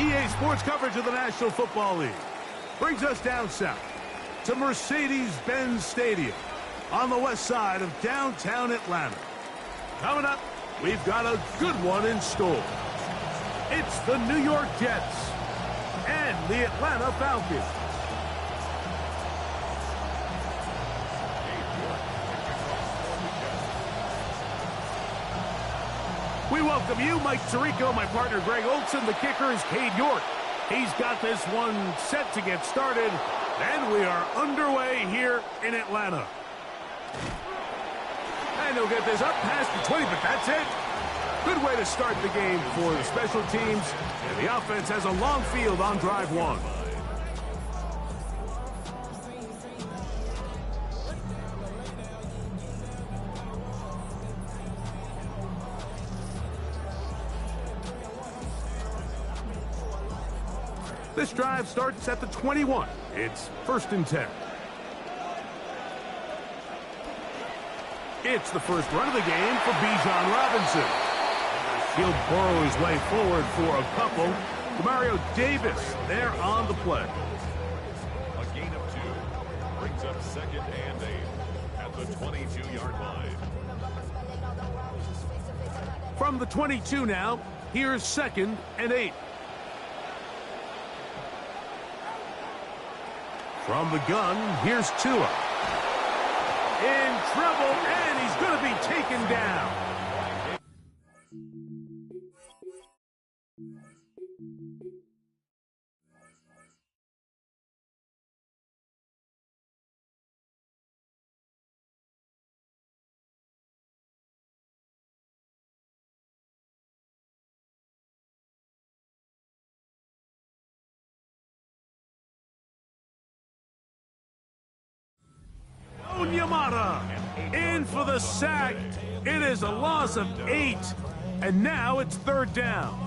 EA Sports coverage of the National Football League brings us down south to Mercedes-Benz Stadium on the west side of downtown Atlanta. Coming up, we've got a good one in store. It's the New York Jets and the Atlanta Falcons. We welcome you, Mike Tirico, my partner Greg Olson. The kicker is Cade York. He's got this one set to get started, and we are underway here in Atlanta. And he'll get this up past the 20, but that's it. Good way to start the game for the special teams, and the offense has a long field on drive one. This drive starts at the 21. It's 1st and 10. It's the first run of the game for Bijan Robinson. He'll burrow his way forward for a couple. Demario Davis there on the play. A gain of 2 brings up 2nd and 8 at the 22-yard line. From the 22 now, here's 2nd and 8. From the gun, here's Tua. In trouble, and he's going to be taken down. Yamada in for the sack. It is a loss of 8, and now it's 3rd down.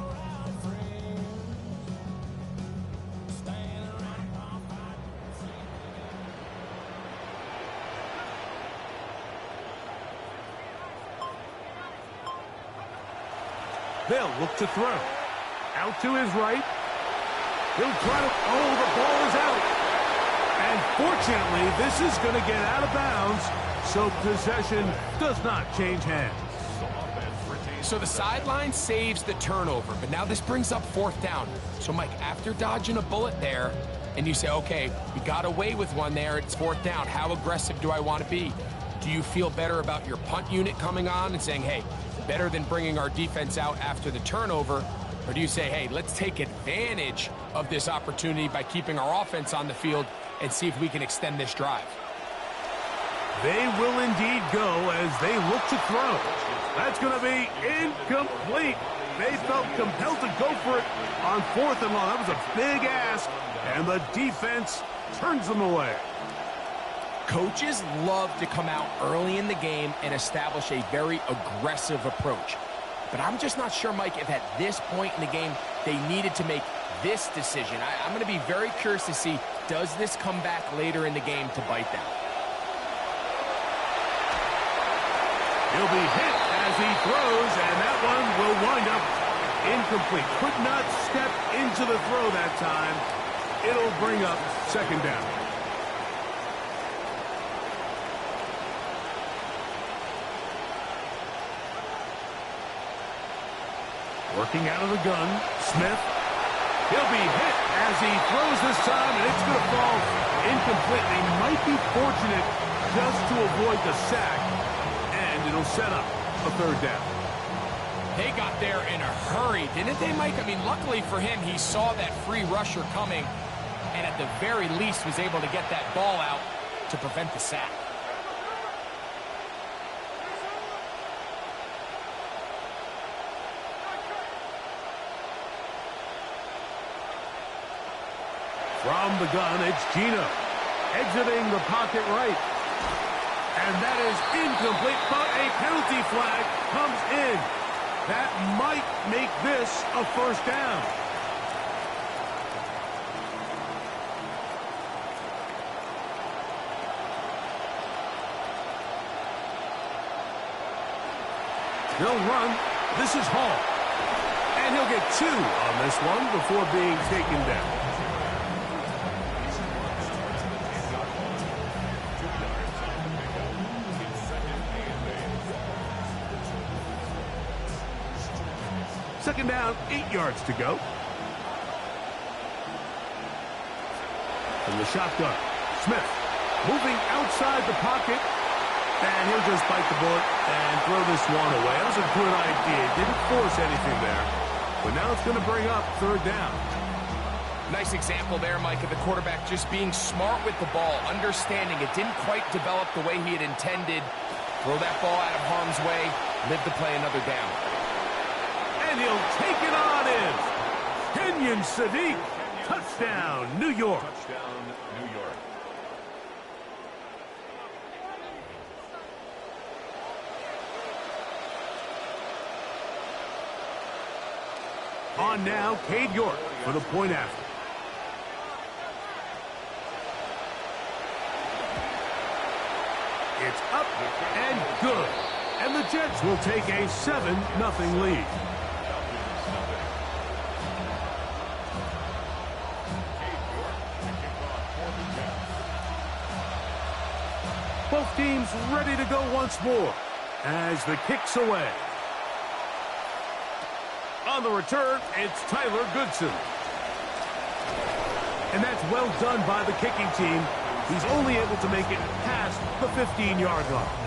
They'll look to throw. Out to his right. He'll try to, the ball is out. And fortunately, this is going to get out of bounds, so possession does not change hands. So the sideline saves the turnover, but now this brings up 4th down. So, Mike, after dodging a bullet there, and you say, okay, we got away with one there, it's 4th down. How aggressive do I want to be? Do you feel better about your punt unit coming on and saying, hey, better than bringing our defense out after the turnover? Or do you say, hey, let's take advantage of this opportunity by keeping our offense on the field and see if we can extend this drive? They will indeed go as they look to throw. That's going to be incomplete. They felt compelled to go for it on 4th and long. That was a big ask, and the defense turns them away. Coaches love to come out early in the game and establish a very aggressive approach. But I'm just not sure, Mike, if at this point in the game they needed to make this decision. I'm going to be very curious to see, does this come back later in the game to bite them? He'll be hit as he throws, and that one will wind up incomplete. Could not step into the throw that time. It'll bring up 2nd down. Working out of the gun, Smith. He'll be hit as he throws this time, and it's going to fall incomplete. He might be fortunate just to avoid the sack, and it'll set up a 3rd down. They got there in a hurry, didn't they, Mike? I mean, luckily for him, he saw that free rusher coming, and at the very least was able to get that ball out to prevent the sack. From the gun, it's Gino. Exiting the pocket right. And that is incomplete, but a penalty flag comes in. That might make this a 1st down. They'll run. This is Hall. And he'll get 2 on this one before being taken down. Second down, 8 yards to go. From the shotgun, Smith moving outside the pocket. And he'll just bite the bullet and throw this one away. That was a good idea. Didn't force anything there. But now it's going to bring up 3rd down. Nice example there, Mike, of the quarterback just being smart with the ball, understanding it didn't quite develop the way he had intended. Throw that ball out of harm's way, live to play another down. And he'll take it on in. Kenyon Sadiq. Touchdown, New York. Touchdown, New York. On now, Cade York for the point after. It's up and good. And the Jets will take a 7-0 lead. Both teams ready to go once more as the kick's away. On the return, it's Tyler Goodson. And that's well done by the kicking team. He's only able to make it past the 15-yard line.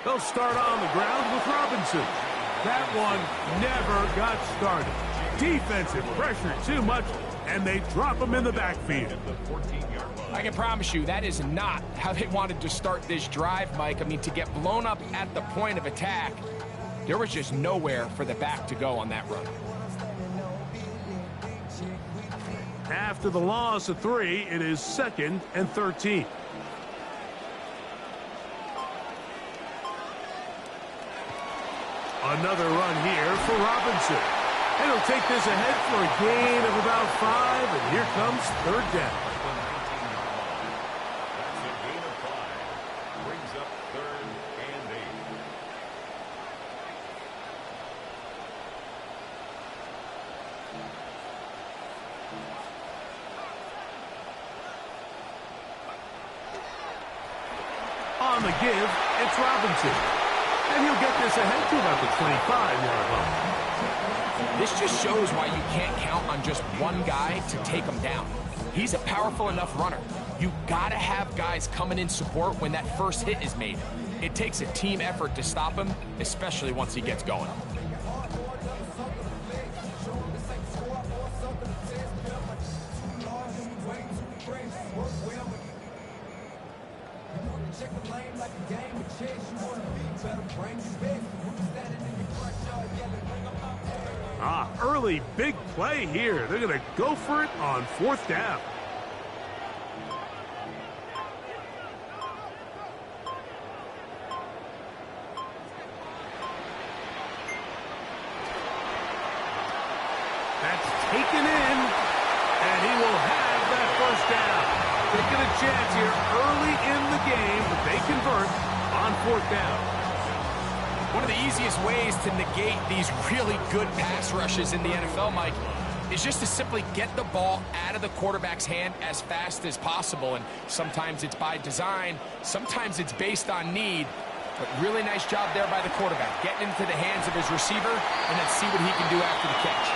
They'll start on the ground with Robinson. That one never got started. Defensive pressure too much, and they drop him in the backfield. I can promise you that is not how they wanted to start this drive, Mike. I mean, to get blown up at the point of attack, there was just nowhere for the back to go on that run. After the loss of 3, it is 2nd and 13. Another run here for Robinson. And he'll take this ahead for a gain of about 5, and here comes 3rd down. That's a gain of 5. Brings up 3rd and 8. On the give, it's Robinson. And he'll get this ahead to about the 25-yard line. This just shows why you can't count on just one guy to take him down. He's a powerful enough runner. You gotta have guys coming in support when that first hit is made. It takes a team effort to stop him, especially once he gets going. Early big play here. They're going to go for it on 4th down. That's taken in, and he will have that 1st down. Taking a chance here early in the game, but they convert on 4th down. One of the easiest ways to negate these really good pass rushes in the NFL, Mike, is just to simply get the ball out of the quarterback's hand as fast as possible. And sometimes it's by design, sometimes it's based on need. But really nice job there by the quarterback, getting into the hands of his receiver, and then see what he can do after the catch.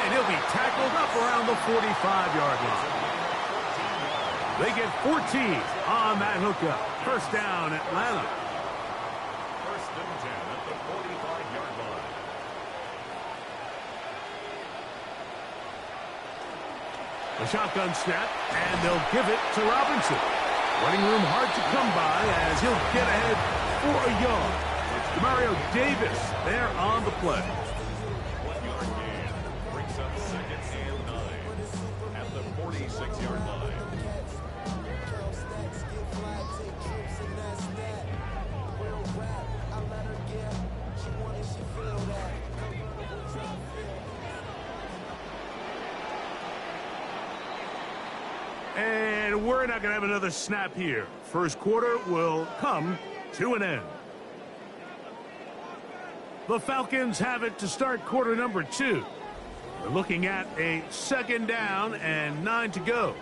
And he'll be tackled up around the 45-yard line. They get 14 on that hookup. 1st down, Atlanta. The shotgun snap, and they'll give it to Robinson. Running room hard to come by as he'll get ahead for a yard. It's Mario Davis there on the play. 1-yard gain brings up 2nd and 9 at the 46-yard line. And we're not going to have another snap here. First quarter will come to an end. The Falcons have it to start quarter number 2. We're looking at a second down and 9 to go.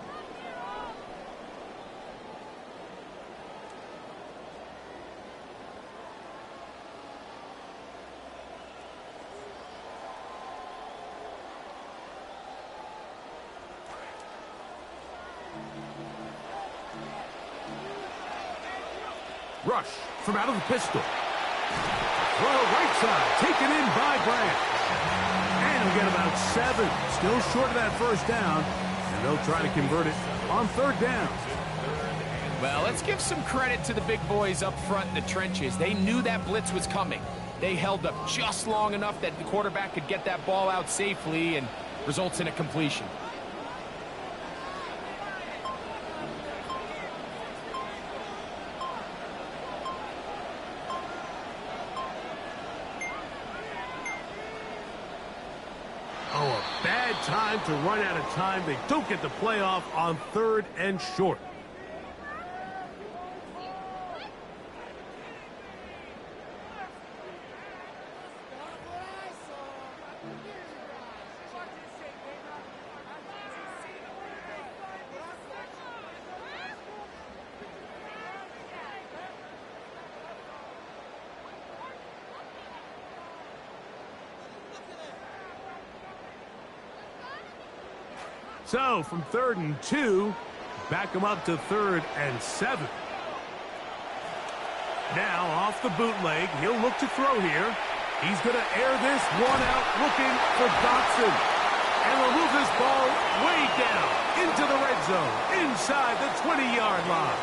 Rush from out of the pistol. Throw right side, taken in by Grant. And he'll get about 7. Still short of that first down. And they'll try to convert it on third down. Well, let's give some credit to the big boys up front in the trenches. They knew that blitz was coming. They held up just long enough that the quarterback could get that ball out safely and results in a completion. Oh, a bad time to run out of time. They don't get the playoff on third and short. So, from 3rd and 2, back them up to 3rd and 7. Now, off the bootleg, he'll look to throw here. He's going to air this one out, looking for Dotson. And they'll move this ball way down into the red zone, inside the 20-yard line.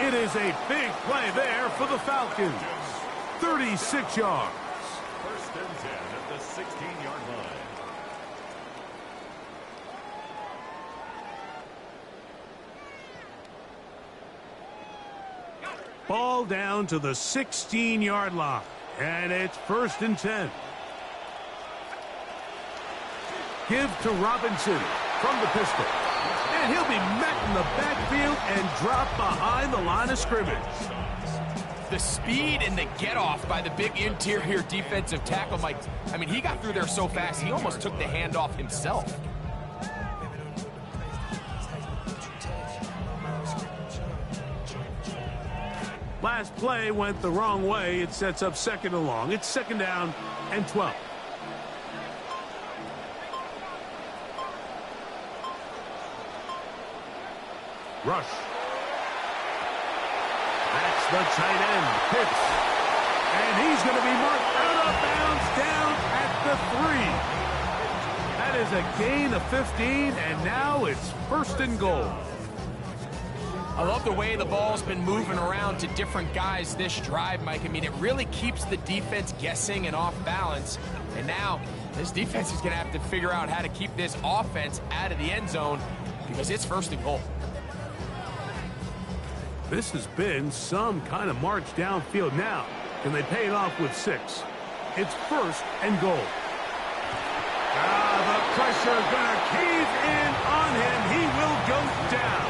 It is a big play there for the Falcons. 36 yards. 1st and 10 at the 16-yard line. Ball down to the 16-yard line. And it's 1st and 10. Give to Robinson from the pistol. And he'll be met in the backfield and dropped behind the line of scrimmage. The speed and the get-off by the big interior defensive tackle, Mike. I mean, he got through there so fast, he almost took the handoff himself. Last play went the wrong way. It sets up 2nd and long. It's 2nd down and 12. Rush. That's the tight end, Pitts. And he's going to be marked out of bounds down at the 3. That is a gain of 15, and now it's 1st and goal. I love the way the ball's been moving around to different guys this drive, Mike. I mean, it really keeps the defense guessing and off balance. And now, this defense is going to have to figure out how to keep this offense out of the end zone because it's 1st and goal. This has been some kind of march downfield now. Can they pay it off with 6? It's 1st and goal. The pressure going to cave in on him. He will go down.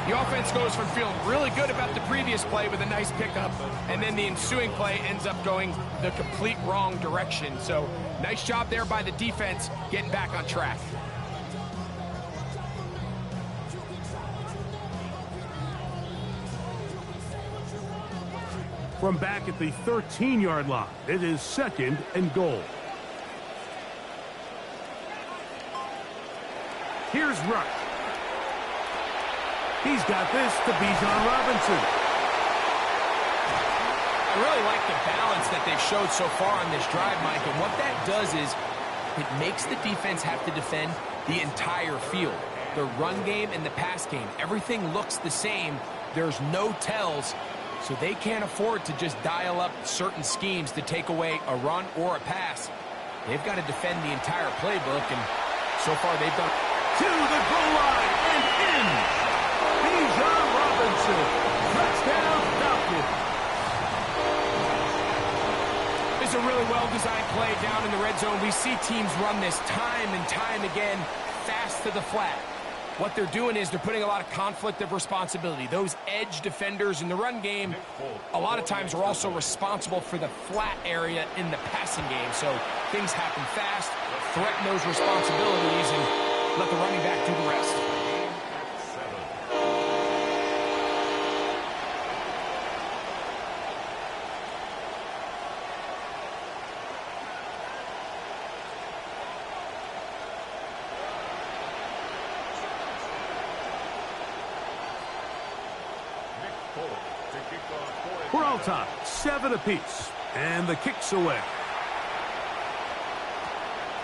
The offense goes from feeling really good about the previous play with a nice pickup, and then the ensuing play ends up going the complete wrong direction. So, nice job there by the defense getting back on track. From back at the 13-yard line, it is 2nd and goal. Here's Rush. He's got this to Bijan Robinson. I really like the balance that they've showed so far on this drive, Mike. And what that does is it makes the defense have to defend the entire field. The run game and the pass game, everything looks the same. There's no tells, so they can't afford to just dial up certain schemes to take away a run or a pass. They've got to defend the entire playbook, and so far they've done to the goal line and in. Bijan Robinson well-designed play down in the red zone. We see teams run this time and time again, fast to the flat. What they're doing is they're putting a lot of conflict of responsibility. Those edge defenders in the run game, a lot of times are also responsible for the flat area in the passing game. So things happen fast, threaten those responsibilities, and let the running back do the rest. We're all tied, 7 apiece, and the kick's away.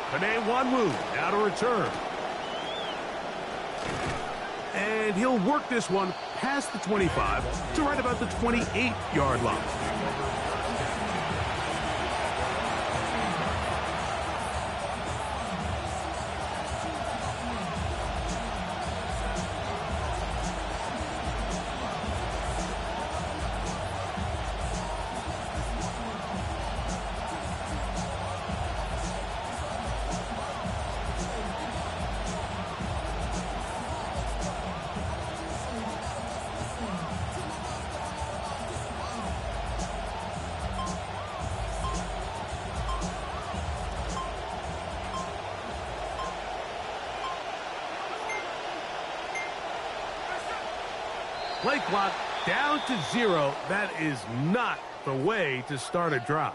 Panay Wanwu now to return. And he'll work this one past the 25 to right about the 28-yard line. Play clock down to 0. That is not the way to start a drive.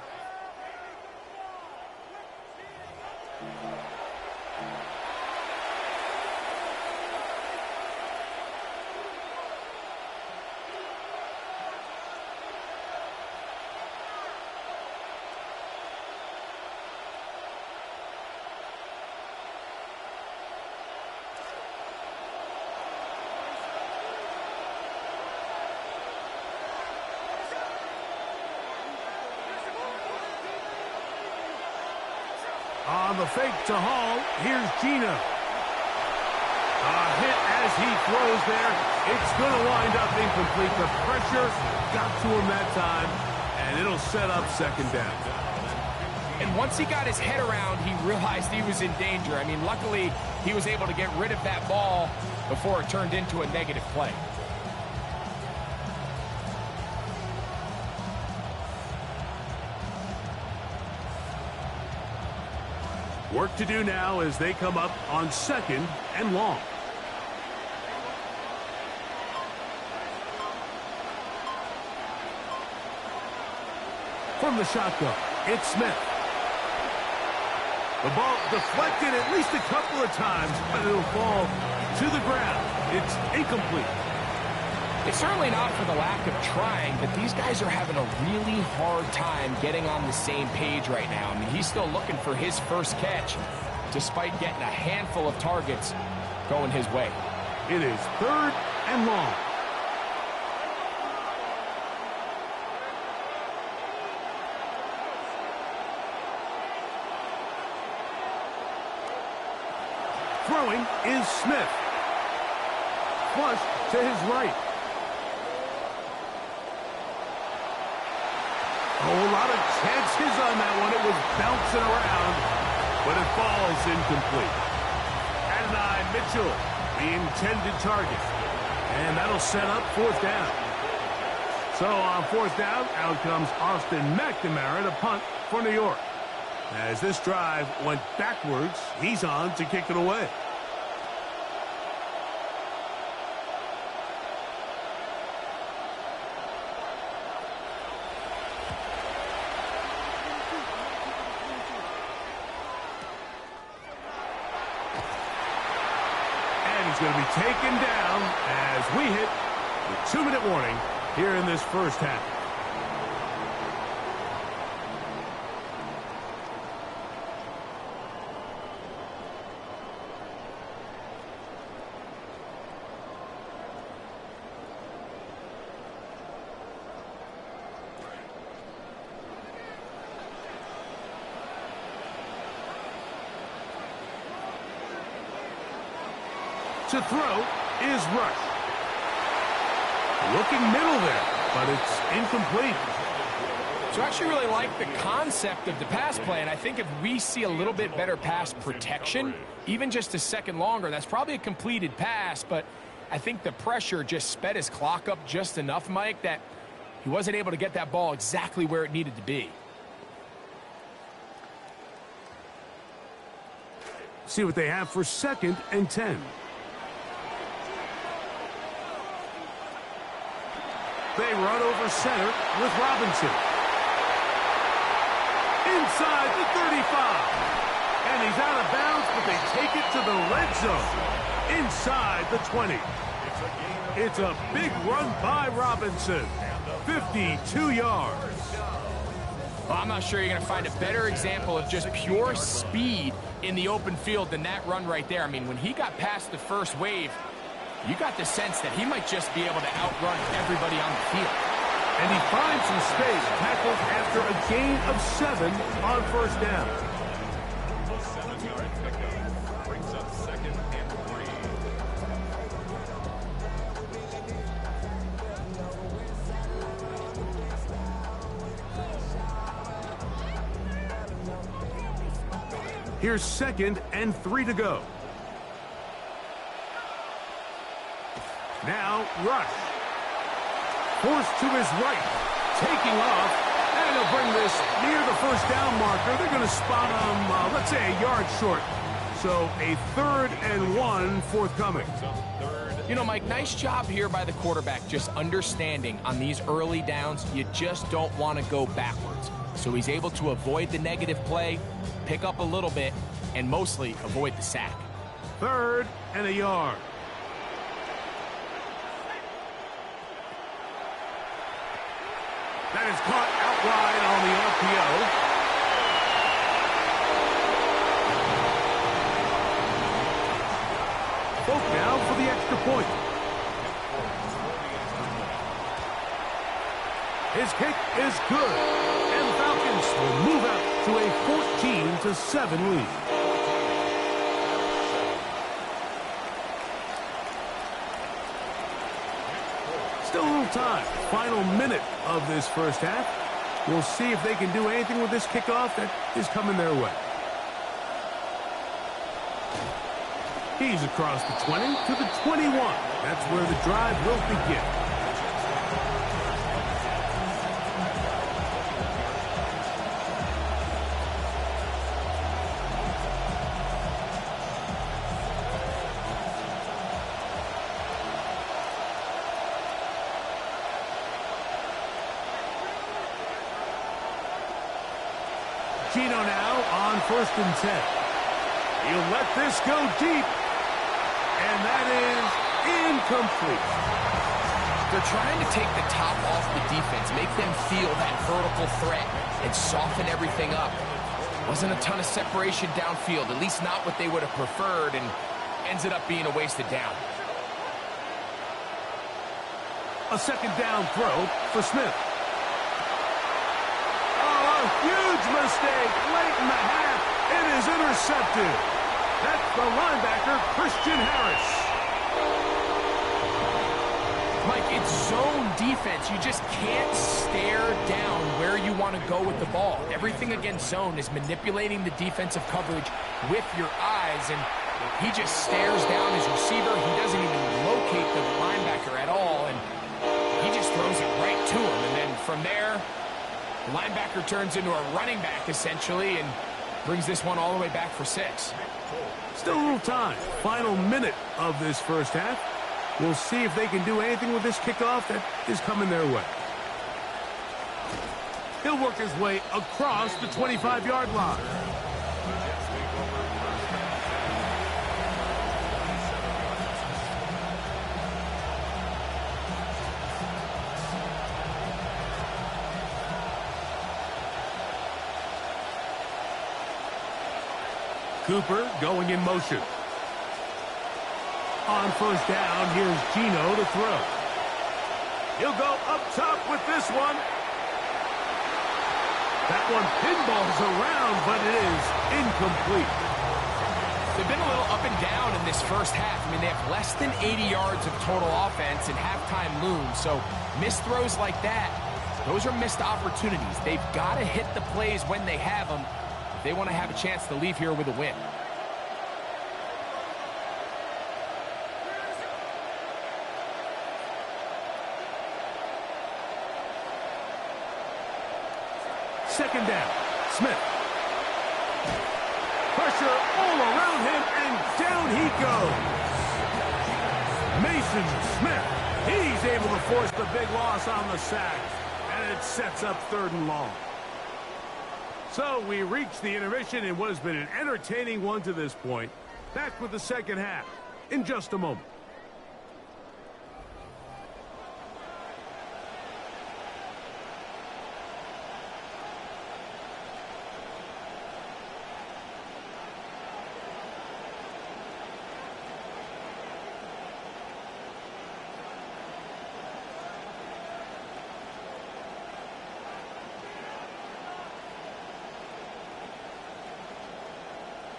On the fake to Hall, here's Gino. A hit as he throws there. It's going to wind up incomplete. The pressure got to him that time, and it'll set up second down. And once he got his head around, he realized he was in danger. I mean, luckily, he was able to get rid of that ball before it turned into a negative play. Work to do now as they come up on second and long. From the shotgun, it's Smith. The ball deflected at least a couple of times, but it'll fall to the ground. It's incomplete. It's certainly not for the lack of trying, but these guys are having a really hard time getting on the same page right now. I mean, he's still looking for his first catch, despite getting a handful of targets going his way. It is third and long. Throwing is Smith. Flush to his right. A whole lot of chances on that one. It was bouncing around, but it falls incomplete. Adonai Mitchell, the intended target. And that'll set up fourth down. So on fourth down, out comes Austin McNamara to punt for New York. As this drive went backwards, he's on to kick it away. Going to be taken down as we hit the 2-minute warning here in this first half. To throw is Rush. Looking middle there, but it's incomplete. So I actually really like the concept of the pass play, and I think if we see a little bit better pass protection, even just a second longer, that's probably a completed pass, but I think the pressure just sped his clock up just enough, Mike, that he wasn't able to get that ball exactly where it needed to be. See what they have for 2nd and 10. They run over center with Robinson. Inside the 35. And he's out of bounds, but they take it to the red zone. Inside the 20. It's a big run by Robinson. 52 yards. Well, I'm not sure you're going to find a better example of just pure speed in the open field than that run right there. I mean, when he got past the first wave, you got the sense that he might just be able to outrun everybody on the field. And he finds some space, tackled after a gain of 7 on first down. A 7-yard pickup brings up 2nd and 3. Here's 2nd and 3 to go. Now Rush. Forced to his right. Taking off. And he'll bring this near the first down marker. They're going to spot him, let's say, a yard short. So a 3rd and 1 forthcoming. You know, Mike, nice job here by the quarterback just understanding on these early downs, you just don't want to go backwards. So he's able to avoid the negative play, pick up a little bit, and mostly avoid the sack. 3rd and a yard. That is caught out wide on the RPO. Folk now for the extra point. His kick is good. And the Falcons will move out to a 14-7 lead. Still a little time. Final minute of this first half. We'll see if they can do anything with this kickoff that is coming their way. He's across the 20 to the 21. That's where the drive will begin. Gino now on 1st and 10. He'll let this go deep. And that is incomplete. They're trying to take the top off the defense, make them feel that vertical threat, and soften everything up. Wasn't a ton of separation downfield, at least not what they would have preferred, and ends it up being a wasted down. A 2nd down throw for Smith. Huge mistake late in the half. It is intercepted. That's the linebacker, Christian Harris. Mike, it's zone defense. You just can't stare down where you want to go with the ball. Everything against zone is manipulating the defensive coverage with your eyes, and he just stares down his receiver. He doesn't even locate the linebacker at all, and he just throws it right to him. And then from there, the linebacker turns into a running back, essentially, and brings this one all the way back for 6. Still a little time. Final minute of this first half. We'll see if they can do anything with this kickoff that is coming their way. He'll work his way across the 25-yard line. Cooper going in motion. On 1st down, here's Gino to throw. He'll go up top with this one. That one pinballs around, but it is incomplete. They've been a little up and down in this first half. I mean, they have less than 80 yards of total offense, and halftime looms. So missed throws like that Those are missed opportunities. They've got to hit the plays when they have them if they want to have a chance to leave here with a win. Second down. Smith. Pressure all around him, and down he goes. Mason Smith. He's able to force the big loss on the sack, and it sets up 3rd and long. So we reach the intermission in what has been an entertaining one to this point. Back with the second half in just a moment.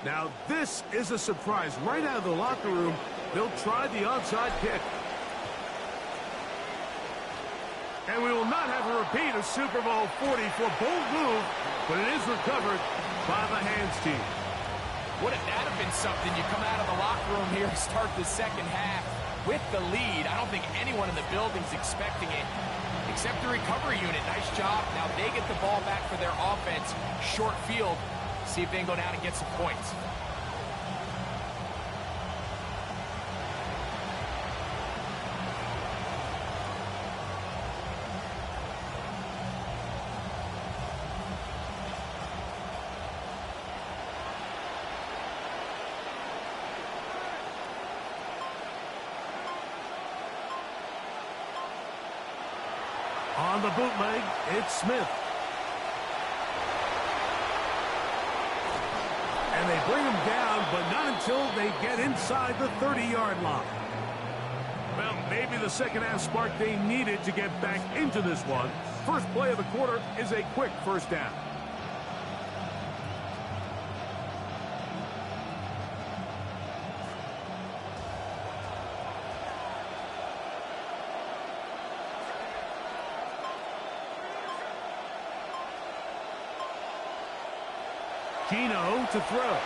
Now, this is a surprise. Right out of the locker room, they'll try the onside kick. And we will not have a repeat of Super Bowl 40 for bold move, but it is recovered by the hands team. Wouldn't that have been something? You come out of the locker room here to start the second half with the lead. I don't think anyone in the building's expecting it, except the recovery unit. Nice job. Now they get the ball back for their offense. Short field. See if they can go down and get some points. On the bootleg, it's Smith. And they bring him down, but not until they get inside the 30-yard line. Well, maybe the second half spark they needed to get back into this one. First play of the quarter is a quick first down. Gino to throw.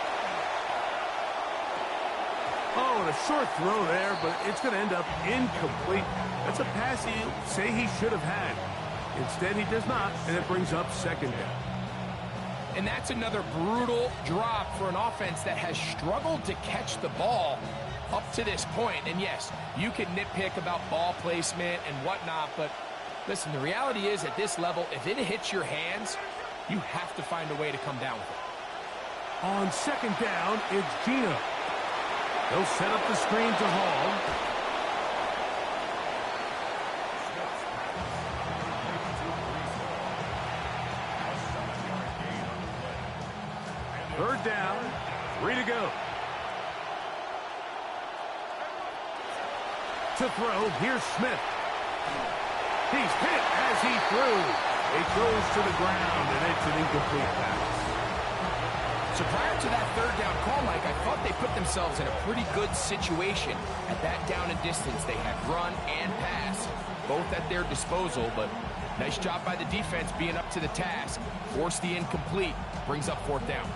Oh, and a short throw there, but it's going to end up incomplete. That's a pass he'll say he should have had. Instead, he does not, and it brings up 2nd down. And that's another brutal drop for an offense that has struggled to catch the ball up to this point. And yes, you can nitpick about ball placement and whatnot, but listen, the reality is at this level, if it hits your hands, you have to find a way to come down with it. On 2nd down, it's Gino. They'll set up the screen to Hall. Third down, 3 to go. To throw, here's Smith. He's hit as he threw. It goes to the ground, and it's an incomplete pass. So prior to that 3rd down call, Mike, I thought they put themselves in a pretty good situation at that down and distance. They had run and pass, both at their disposal, but nice job by the defense being up to the task. Forced the incomplete, brings up 4th down.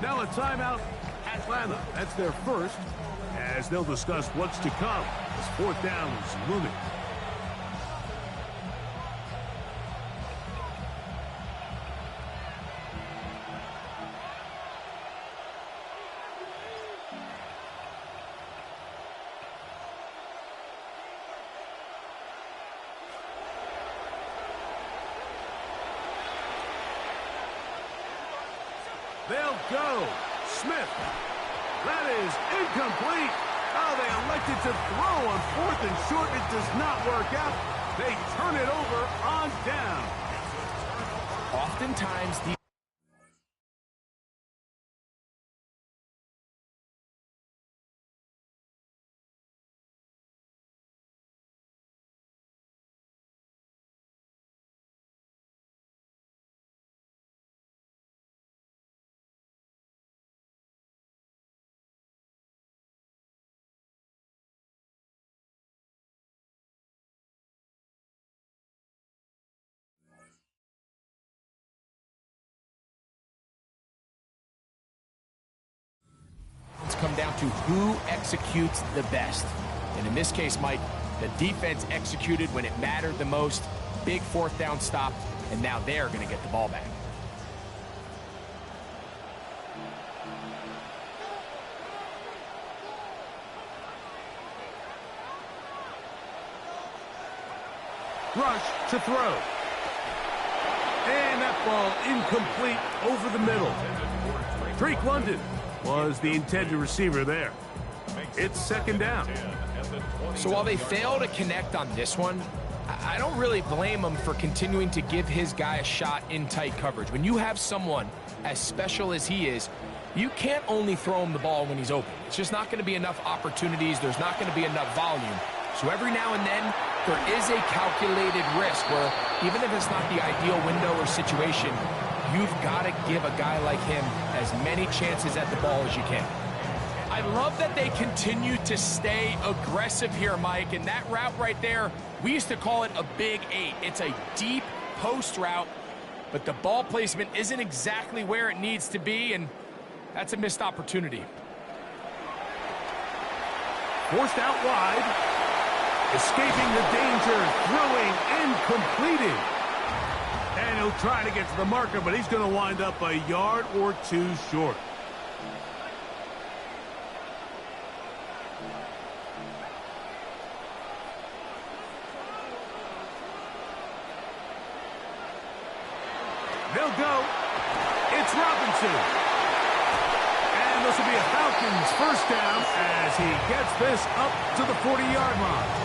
Now a timeout, Atlanta. That's their first, as they'll discuss what's to come as 4th down is looming. They'll go. Smith. That is incomplete. Oh, they elected to throw on 4th and short. It does not work out. They turn it over on down. Oftentimes, the to who executes the best. And in this case, Mike, the defense executed when it mattered the most. Big fourth down stop, and now they're going to get the ball back. Rush to throw. And that ball incomplete over the middle. Drake London was the intended receiver there. It's second down. So while they fail to connect on this one, I don't really blame him for continuing to give his guy a shot in tight coverage. When you have someone as special as he is, you can't only throw him the ball when he's open. It's just not going to be enough opportunities. There's not going to be enough volume. So every now and then, there is a calculated risk where even if it's not the ideal window or situation, you've got to give a guy like him as many chances at the ball as you can. I love that they continue to stay aggressive here, Mike, and that route right there, we used to call it a big 8. It's a deep post route, but the ball placement isn't exactly where it needs to be, and that's a missed opportunity. Forced out wide. Escaping the danger, throwing and completing. And he'll try to get to the marker, but he's going to wind up a yard or two short. They'll go. It's Robinson. And this will be a Falcons first down as he gets this up to the 40-yard line.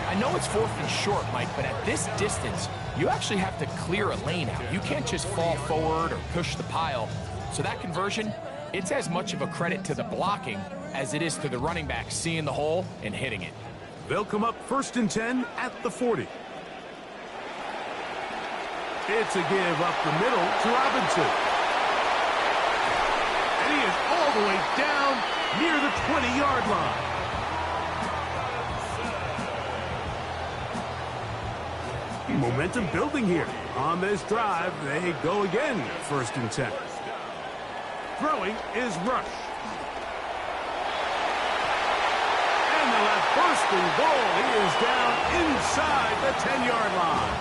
I know it's 4th and short, Mike, but at this distance, you actually have to clear a lane out. You can't just fall forward or push the pile. So that conversion, it's as much of a credit to the blocking as it is to the running back seeing the hole and hitting it. They'll come up 1st and 10 at the 40. It's a give up the middle to Robinson. And he is all the way down near the 20-yard line. Momentum building here. On this drive, they go again, 1st and 10. Throwing is Rush. And they'll have 1st and goal. He is down inside the 10-yard line.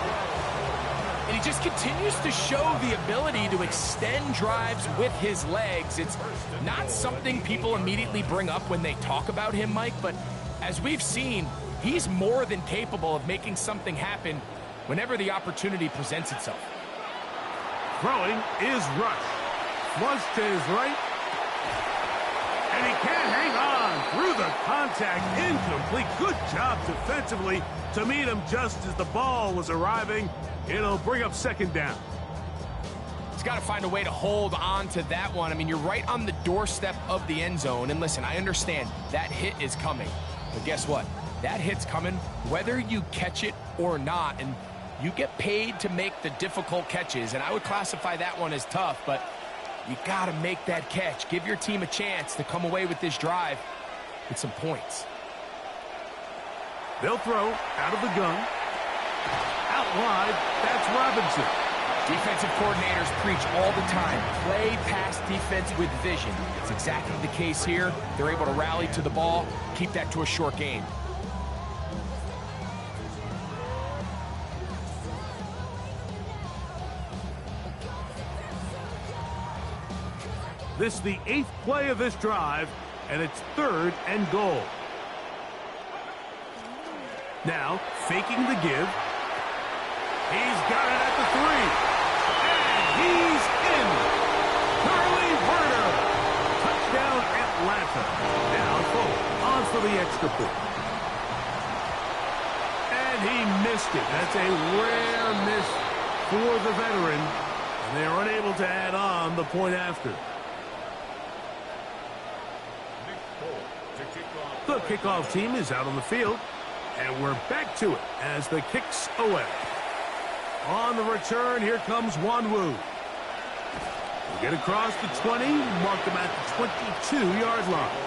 And he just continues to show the ability to extend drives with his legs. It's not something people immediately bring up when they talk about him, Mike, but as we've seen, he's more than capable of making something happen whenever the opportunity presents itself. Throwing is Rush. Flush to his right. And he can't hang on through the contact. Incomplete. Good job defensively to meet him just as the ball was arriving. It'll bring up 2nd down. He's got to find a way to hold on to that one. I mean, you're right on the doorstep of the end zone. And listen, I understand that hit is coming. But guess what? That hit's coming whether you catch it or not. And you get paid to make the difficult catches, and I would classify that one as tough, but you got to make that catch. Give your team a chance to come away with this drive with some points. They'll throw out of the gun. Out wide, that's Robinson. Defensive coordinators preach all the time, play pass defense with vision. It's exactly the case here. They're able to rally to the ball, keep that to a short gain. This is the 8th play of this drive, and it's 3rd and goal. Now, faking the give. He's got it at the 3. And he's in. Curly Werner. Touchdown, Atlanta. Now, forward, on for the extra point. And he missed it. That's a rare miss for the veteran. And they are unable to add on the point after. The kickoff team is out on the field, and we're back to it as the kick's away. On the return, here comes Wanwu. We'll get across the 20, mark them at the 22-yard line.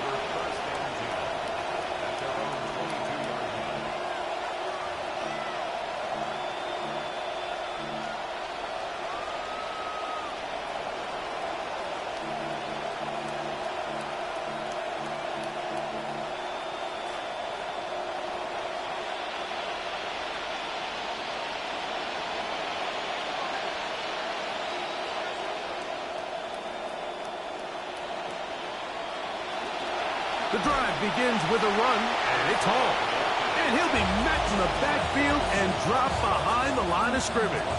The drive begins with a run, and it's home. And he'll be met in the backfield and dropped behind the line of scrimmage.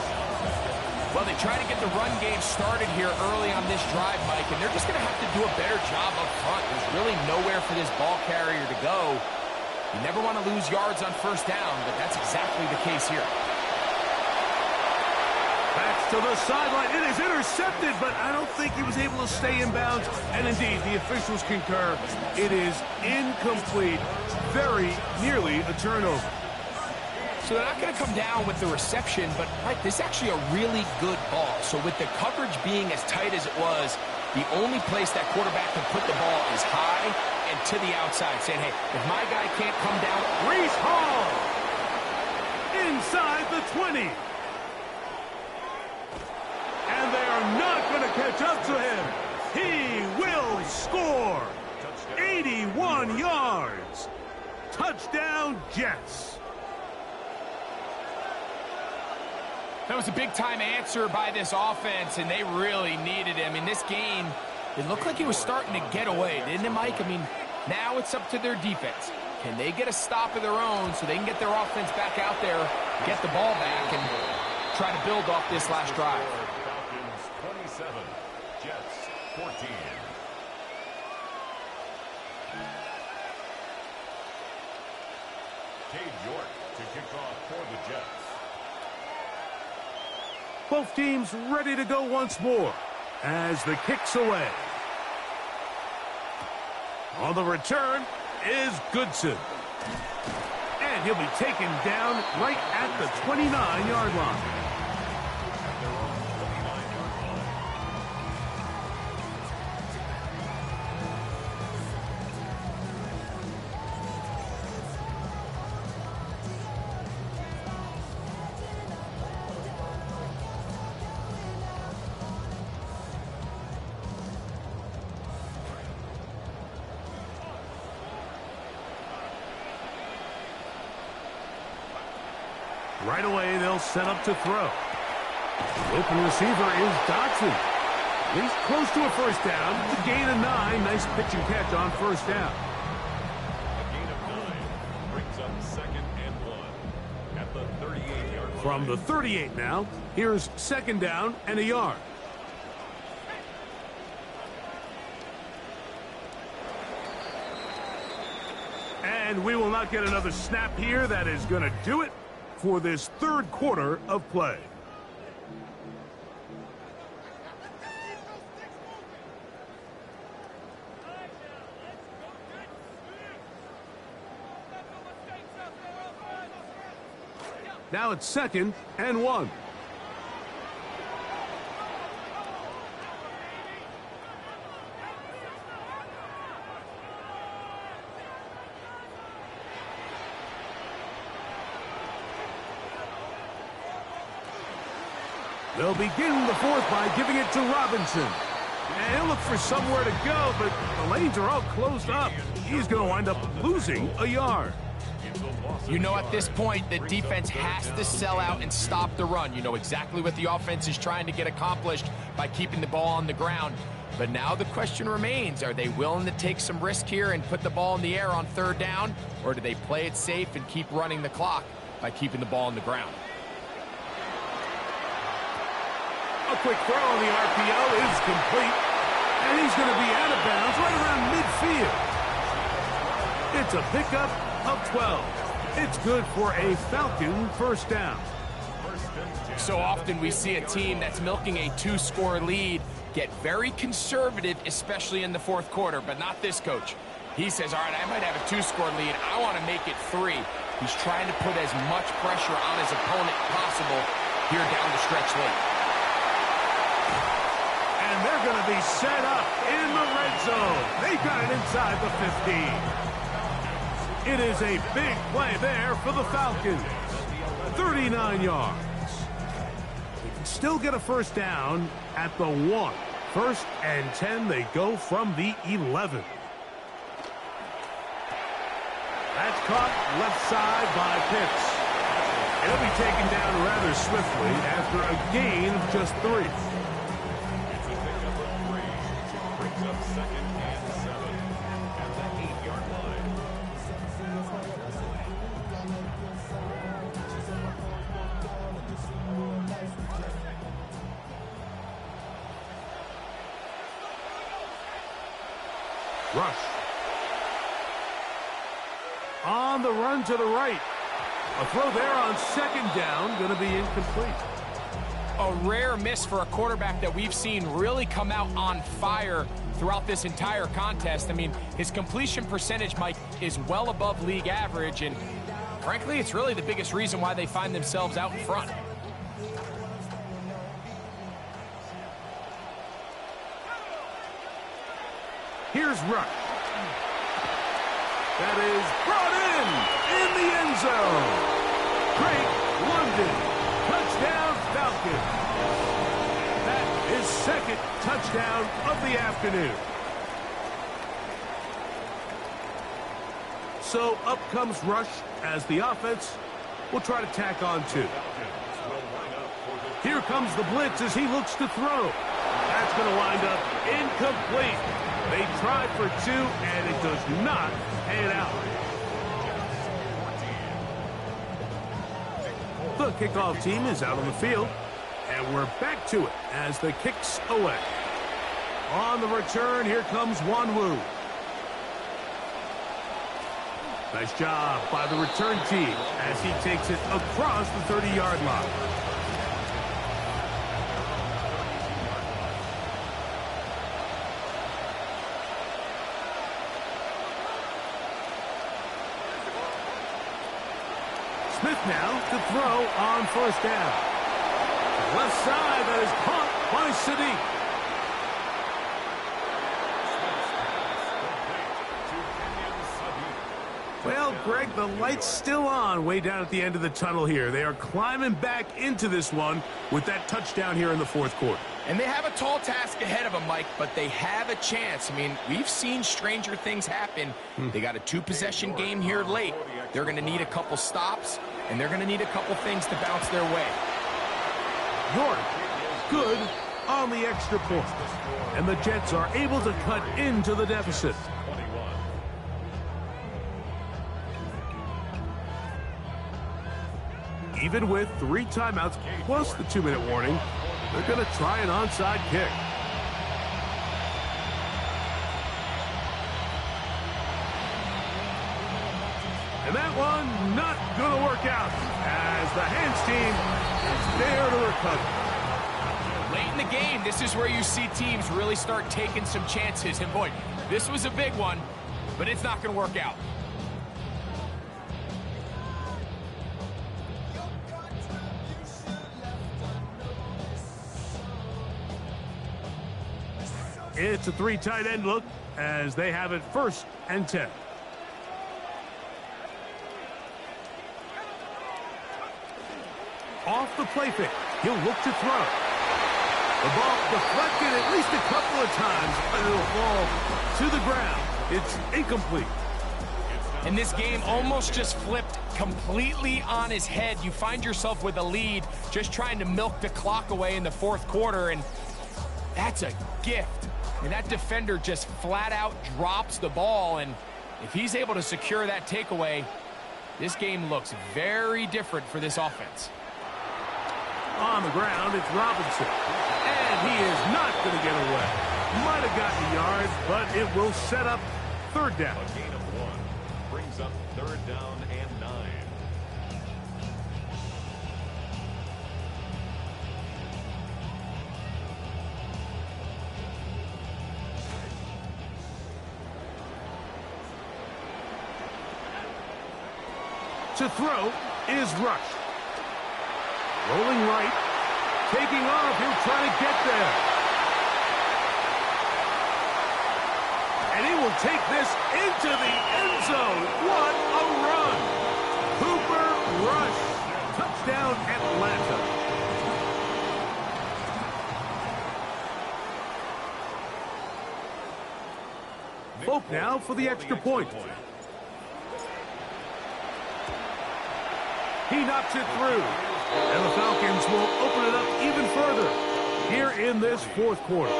Well, they try to get the run game started here early on this drive, Mike, and they're just going to have to do a better job up front. There's really nowhere for this ball carrier to go. You never want to lose yards on first down, but that's exactly the case here. Back to the sideline. It is intercepted, but I don't think he was able to stay in bounds. And indeed, the officials concur. It is incomplete. Very nearly a turnover. So they're not going to come down with the reception, but Mike, this is actually a really good ball. So with the coverage being as tight as it was, the only place that quarterback can put the ball is high and to the outside, saying, hey, if my guy can't come down. Brees Hall inside the 20. And they are not going to catch up to him. He will score. 81 yards. Touchdown, Jets. That was a big-time answer by this offense, and they really needed him. In this game, it looked like he was starting to get away, didn't it, Mike? I mean, now it's up to their defense. Can they get a stop of their own so they can get their offense back out there, get the ball back, and try to build off this last drive? Falcons 27, Jets 14. Cade York to kick off for the Jets. Both teams ready to go once more as the kick's away. On the return is Goodson. And he'll be taken down right at the 29-yard line. Right away, they'll set up to throw. The open receiver is Dotson. He's close to a first down. The gain of 9. Nice pitch and catch on first down. A gain of 9 brings up 2nd and 1 at the 38-yard line. From the 38 now, here's 2nd down and a yard. And we will not get another snap here. That is going to do it for this third quarter of play. Now it's 2nd and 1. They'll begin the fourth by giving it to Robinson. And he'll look for somewhere to go, but the lanes are all closed up. He's going to wind up losing a yard. You know, at this point, the defense has to sell out and stop the run. You know exactly what the offense is trying to get accomplished by keeping the ball on the ground. But now the question remains, are they willing to take some risk here and put the ball in the air on 3rd down? Or do they play it safe and keep running the clock by keeping the ball on the ground? A quick throw on the RPO is complete. And he's going to be out of bounds right around midfield. It's a pickup of 12. It's good for a Falcon first down. So often we see a team that's milking a 2-score lead get very conservative, especially in the 4th quarter, but not this coach. He says, all right, I might have a 2-score lead. I want to make it 3. He's trying to put as much pressure on his opponent possible here down the stretch late. And they're going to be set up in the red zone. They got it inside the 15. It is a big play there for the Falcons. 39 yards. They can still get a first down at the 1. 1st and 10, they go from the 11. That's caught left side by Pitts. It'll be taken down rather swiftly after a gain of just 3. It's a pickup of 3. Brings up 2nd and 7 at the 8-yard Rush. On the run to the right. A throw there on second down, going to be incomplete. A rare miss for a quarterback that we've seen really come out on fire throughout this entire contest. I mean, his completion percentage, Mike, is well above league average, and frankly, it's really the biggest reason why they find themselves out in front. Here's Rush. That is brought in the end zone. Drake London, touchdown Falcons. That is second touchdown of the afternoon. So up comes Rush as the offense will try to tack on two. Here comes the blitz as he looks to throw. That's going to wind up incomplete. They tried for two, and it does not pay it out. The kickoff team is out on the field, and we're back to it as the kick's away. On the return, here comes Wanwu. Nice job by the return team as he takes it across the 30-yard line. Smith now to throw on first down. Left side, that is caught by Sadiq. Well, Greg, the light's still on way down at the end of the tunnel here. They are climbing back into this one with that touchdown here in the fourth quarter. And they have a tall task ahead of them, Mike, but they have a chance. I mean, we've seen stranger things happen. They got a two-possession game here late. They're going to need a couple stops, and they're going to need a couple things to bounce their way. York, good on the extra point. And the Jets are able to cut into the deficit. Even with 3 timeouts plus the 2-minute warning, they're going to try an onside kick. And that one not going to work out as the Hands team is there to recover. Late in the game, this is where you see teams really start taking some chances. And boy, this was a big one, but it's not going to work out. It's a 3 tight end look as they have it 1st and 10. Off the play fake, he'll look to throw. The ball deflected at least a couple of times, but it'll fall to the ground. It's incomplete. And this game almost just flipped completely on his head. You find yourself with a lead, just trying to milk the clock away in the fourth quarter, and that's a gift. And that defender just flat out drops the ball, and if he's able to secure that takeaway, this game looks very different for this offense. On the ground, it's Robinson. And he is not going to get away. Might have gotten a yard, but it will set up 3rd down. A gain of 1 brings up 3rd down and 9. To throw is Rush. Rolling right, taking off, he'll try to get there. And he will take this into the end zone. What a run! Cooper Rush, touchdown Atlanta. Folk now for the extra point. He knocks it through. And the Falcons will open it up even further here in this fourth quarter.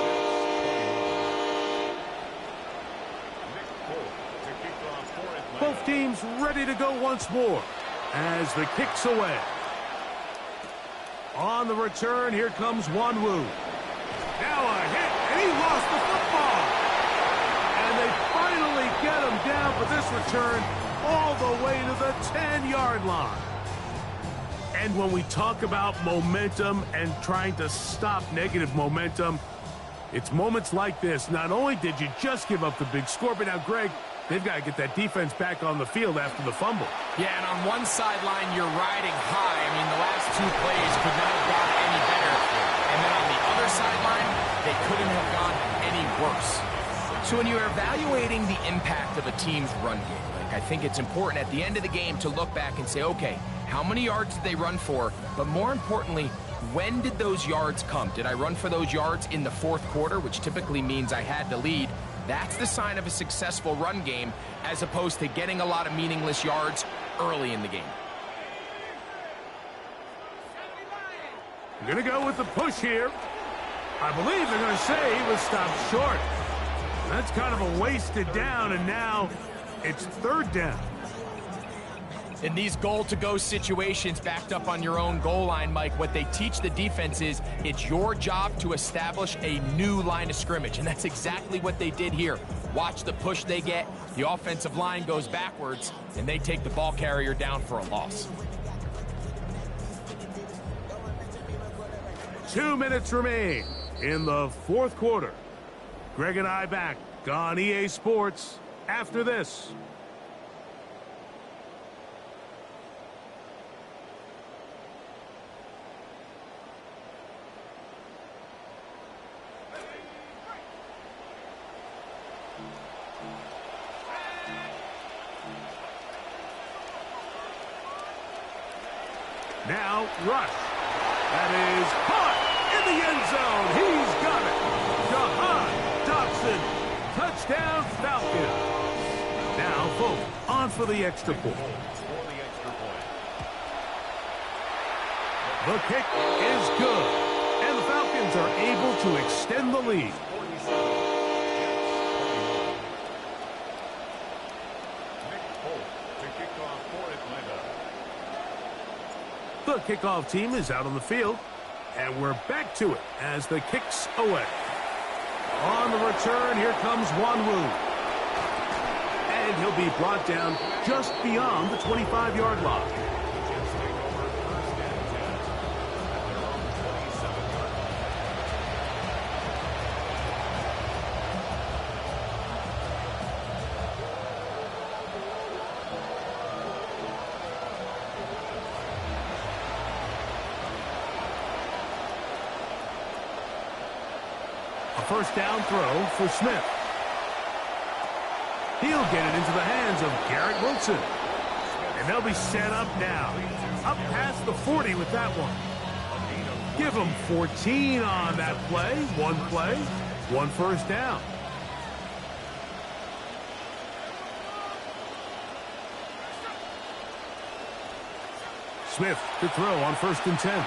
Both teams ready to go once more as the kick's away. On the return, here comes Wanwu. Now a hit, and he lost the football. And And they finally get him down for this return all the way to the 10-yard line. And when we talk about momentum and trying to stop negative momentum, it's moments like this. Not only did you just give up the big score, but now, Greg, they've got to get that defense back on the field after the fumble. Yeah, and on one sideline, you're riding high. I mean, the last two plays could not have gone any better. And then on the other sideline, they couldn't have gone any worse. So when you're evaluating the impact of a team's run game, I think it's important at the end of the game to look back and say, okay, how many yards did they run for? But more importantly, when did those yards come? Did I run for those yards in the fourth quarter, which typically means I had the lead? That's the sign of a successful run game, as opposed to getting a lot of meaningless yards early in the game. We're going to go with the push here. I believe they're going to say he was stopped short. That's kind of a wasted down, and now it's third down. In these goal-to-go situations backed up on your own goal line, Mike, what they teach the defense is it's your job to establish a new line of scrimmage, and that's exactly what they did here. Watch the push they get. The offensive line goes backwards, and they take the ball carrier down for a loss. 2 minutes remain in the fourth quarter. Greg and I back on EA Sports after this. Now, rush. That is caught in the end zone. He's got it. Jahan Dotson. Touchdown, Falcons. Now, Folk on for the extra point. The kick is good. And the Falcons are able to extend the lead. The kickoff team is out on the field, and we're back to it as the kick's away. On the return, here comes Wanwu. And he'll be brought down just beyond the 25-yard line. First down throw for Smith. He'll get it into the hands of Garrett Wilson. And they'll be set up now. Up past the 40 with that one. Give them 14 on that play. One first down. Smith to throw on 1st and 10.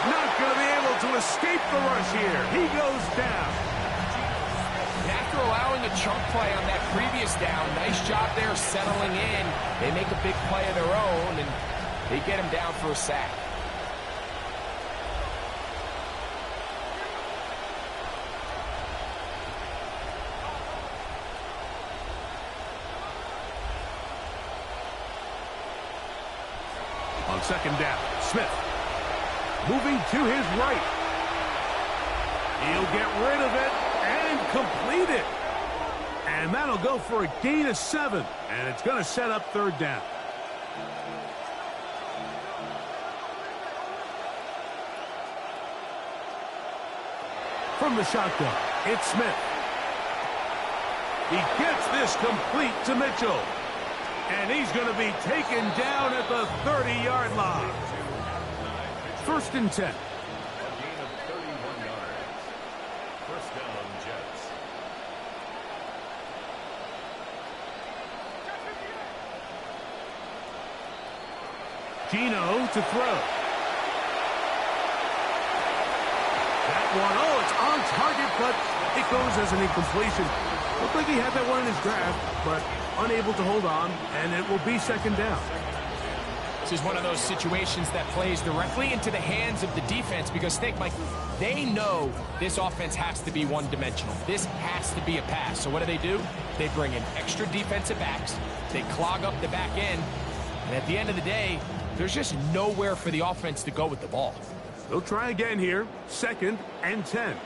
Not going to be able to escape the rush here. He goes down. And after allowing a chunk play on that previous down, nice job there settling in. They make a big play of their own, and they get him down for a sack. On 2nd down, Smith. Moving to his right. He'll get rid of it and complete it. And that'll go for a gain of 7. And it's going to set up 3rd down. From the shotgun, it's Smith. He gets this complete to Mitchell. And he's going to be taken down at the 30-yard line. 1st and 10. A gain of 31 yards. First down, Jets. Gino to throw. That one, it's on target, but it goes as an incompletion. Looked like he had that one in his grab, but unable to hold on, and it will be 2nd down. This is one of those situations that plays directly into the hands of the defense because think, Mike, they know this offense has to be one-dimensional. This has to be a pass. So what do? They bring in extra defensive backs. They clog up the back end. And at the end of the day, there's just nowhere for the offense to go with the ball. They'll try again here. 2nd and 10.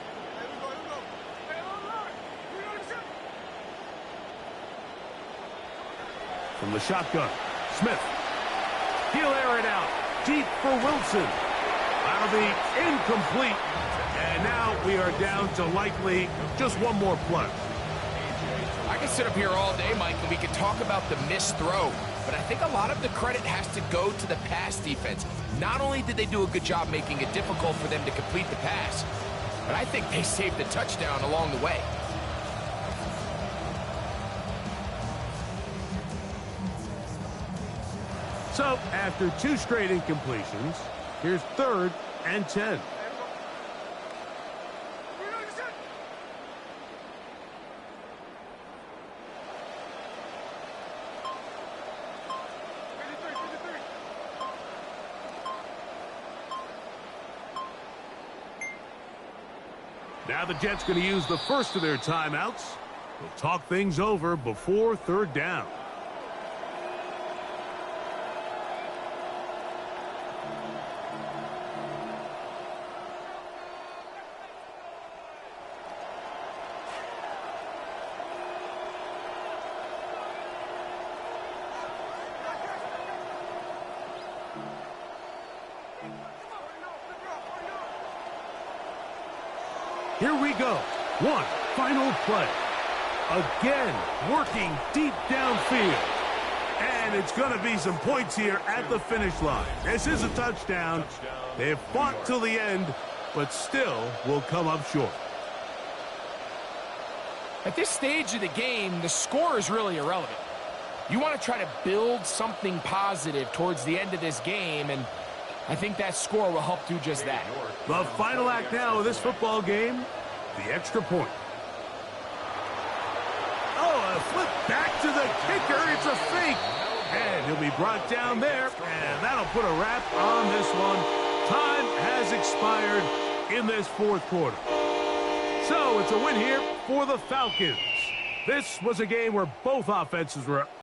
From the shotgun, Smith. He'll air it out. Deep for Wilson. That'll be incomplete. And now we are down to likely just one more play. I can sit up here all day, Mike, and we can talk about the missed throw. But I think a lot of the credit has to go to the pass defense. Not only did they do a good job making it difficult for them to complete the pass, but I think they saved the touchdown along the way. So, after 2 straight incompletions, here's 3rd and 10. Now the Jets going to use the first of their timeouts. They'll talk things over before 3rd down. Here we go. One final play. Again, working deep downfield. And it's going to be some points here at the finish line. This is a touchdown. They've fought till the end, but still will come up short. At this stage of the game, the score is really irrelevant. You want to try to build something positive towards the end of this game, and I think that score will help do just that. The final act now of this football game, the extra point. Oh, a flip back to the kicker. It's a fake. And he'll be brought down there, and that'll put a wrap on this one. Time has expired in this 4th quarter. So it's a win here for the Falcons. This was a game where both offenses were